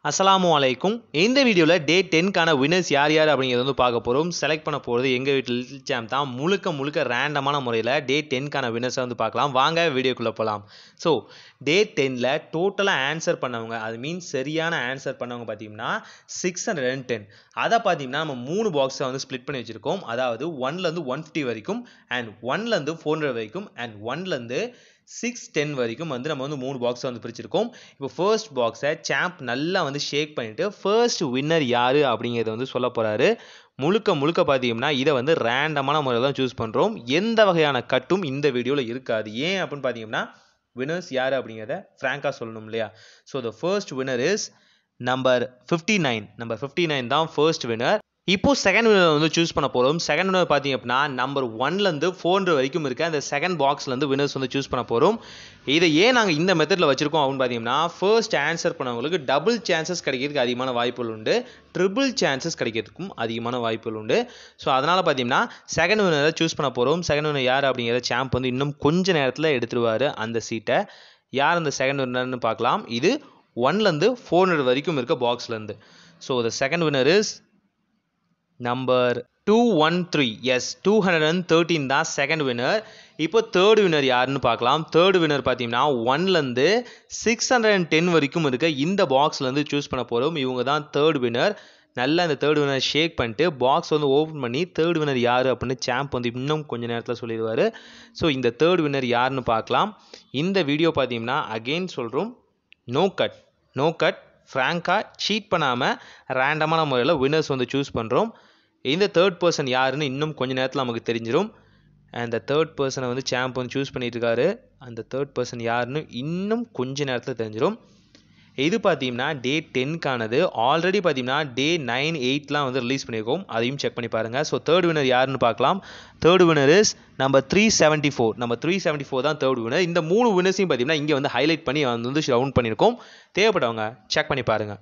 அஸ்ஸலாமு அலைக்கும். இந்த வீடியோவில் டே 10க்கான வினர்ஸ் யார் யார் அப்படிங்கிறத வந்து பார்க்க போகிறோம். செலக்ட் பண்ண போகிறது எங்கள் வீட்டில் லிட்டில் சாம் தான். முழுக்க ரேண்டமான முறையில் டே 10க்கான வினர்ஸை வந்து பார்க்கலாம். வாங்க வீடியோக்குள்ளே போகலாம். ஸோ டே 10ல் டோட்டலாக ஆன்சர் பண்ணவங்க, அது மீன்ஸ் சரியான ஆன்சர் பண்ணவங்க பார்த்தீங்கன்னா 610. அதை பார்த்தீங்கன்னா நம்ம 3 பாக்ஸை வந்து ஸ்ப்ளிட் பண்ணி வச்சுருக்கோம். அதாவது 1லேருந்து 150 வரைக்கும் அண்ட் 1லேருந்து 400 வரைக்கும் அண்ட் 1லேருந்து 610 வரைக்கும் வந்து நம்ம வந்து 3 பாக்ஸை வந்து பிரிச்சிருக்கோம். இப்போ ஃபர்ஸ்ட் பாக்ஸை சாம்ப் நல்லா வந்து ஷேக் பண்ணிவிட்டு ஃபர்ஸ்ட் வின்னர் யார் அப்படிங்கிறத வந்து சொல்ல போகிறாரு. முழுக்க பார்த்தீங்கன்னா இதை வந்து ரேண்டமான முறையில் தான் சூஸ் பண்ணுறோம். எந்த வகையான கட்டும் இந்த வீடியோவில் இருக்காது. ஏன் அப்படின்னு பார்த்தீங்கன்னா வினர்ஸ் யார் அப்படிங்கிறத ஃப்ராங்காக சொல்லணும் இல்லையா. So the first Winner is number 59 தான் ஃபர்ஸ்ட் வினர். இப்போ செகண்ட் வினர் வந்து சூஸ் பண்ண போகிறோம். செகண்ட் வினர் பார்த்தீங்க அப்படின்னா நம்பர் 1லேருந்து 400 வரைக்கும் இருக்க அந்த செகண்ட் பாக்ஸ்லேருந்து வினர்ஸ் வந்து சூஸ் பண்ண போகிறோம். இதை ஏன் நாங்கள் இந்த மெத்தடில் வச்சுருக்கோம் அப்படின்னு பார்த்தீங்கன்னா ஃபர்ஸ்ட் ஆன்சர் பண்ணவங்களுக்கு டபுள் சான்சஸ் கிடைக்கிறதுக்கு அதிகமான வாய்ப்புகள் உண்டு, ட்ரிபிள் சான்சஸ் கிடைக்கிறதுக்கும் அதிகமான வாய்ப்புகள் உண்டு. ஸோ அதனால் பார்த்தீங்கன்னா செகண்ட் வினரை சூஸ் பண்ண போகிறோம். செகண்ட் வினர் யார் அப்படிங்கிறத சாம்ப் வந்து இன்னும் கொஞ்ச நேரத்தில் எடுத்துருவார் அந்த சீட்டை. யார் அந்த செகண்ட் வினர்னு பார்க்கலாம். இது 1லேருந்து 400 வரைக்கும் இருக்க பாக்ஸ்லேருந்து. So the second winner is number 213. Yes, 213 தான் செகண்ட் வினர். இப்போ தேர்ட் வினர் யாருன்னு பார்க்கலாம். தேர்ட் வினர் பார்த்தீங்கன்னா 1லேருந்து 610 வரைக்கும் இருக்க இந்த பாக்ஸ்லேருந்து சூஸ் பண்ண போகிறோம். இவங்க தான் தேர்ட் வினர். நல்லா இந்த தேர்ட் வினர் ஷேக் பண்ணிட்டு பாக்ஸ் வந்து ஓப்பன் பண்ணி தேர்ட் வினர் யார் அப்படின்னு சாம்ப் வந்து இன்னும் கொஞ்சம் நேரத்தில் சொல்லிடுவார். ஸோ இந்த தேர்ட் வினர் யாருன்னு பார்க்கலாம். இந்த வீடியோ பார்த்தீங்கன்னா அகெயின் சொல்கிறோம், நோ கட் ஃப்ராங்காக சீட் பண்ணாமல் ரேண்டமான முறையில் வினர்ஸ் வந்து சூஸ் பண்ணுறோம். இந்த தேர்ட் பர்சன் யாருன்னு இன்னும் கொஞ்சம் நேரத்தில் நமக்கு தெரிஞ்சிடும். அந்த தேர்ட் பர்சனை வந்து சாம்ப் வந்து சூஸ் பண்ணிட்டு இருக்காரு. அந்த தேர்ட் பர்சன் யாருன்னு இன்னும் கொஞ்சம் நேரத்தில் தெரிஞ்சிடும். இது பார்த்தீங்கன்னா டே 10க்கானது. ஆல்ரெடி பார்த்தீங்கன்னா டே 9, 8லாம் வந்து ரிலீஸ் பண்ணியிருக்கோம். அதையும் செக் பண்ணி பாருங்கள். ஸோ தேர்ட் வினர் யாருன்னு பார்க்கலாம். Third Winner is number 374. Number 374 தான் தேர்ட் வினர். இந்த 3 வினர்ஸையும் பார்த்தீங்கன்னா இங்கே வந்து ஹைலைட் பண்ணி வந்து ரவுண்ட் பண்ணியிருக்கோம். தேவைப்பட்டவங்க செக் பண்ணி பாருங்கள்.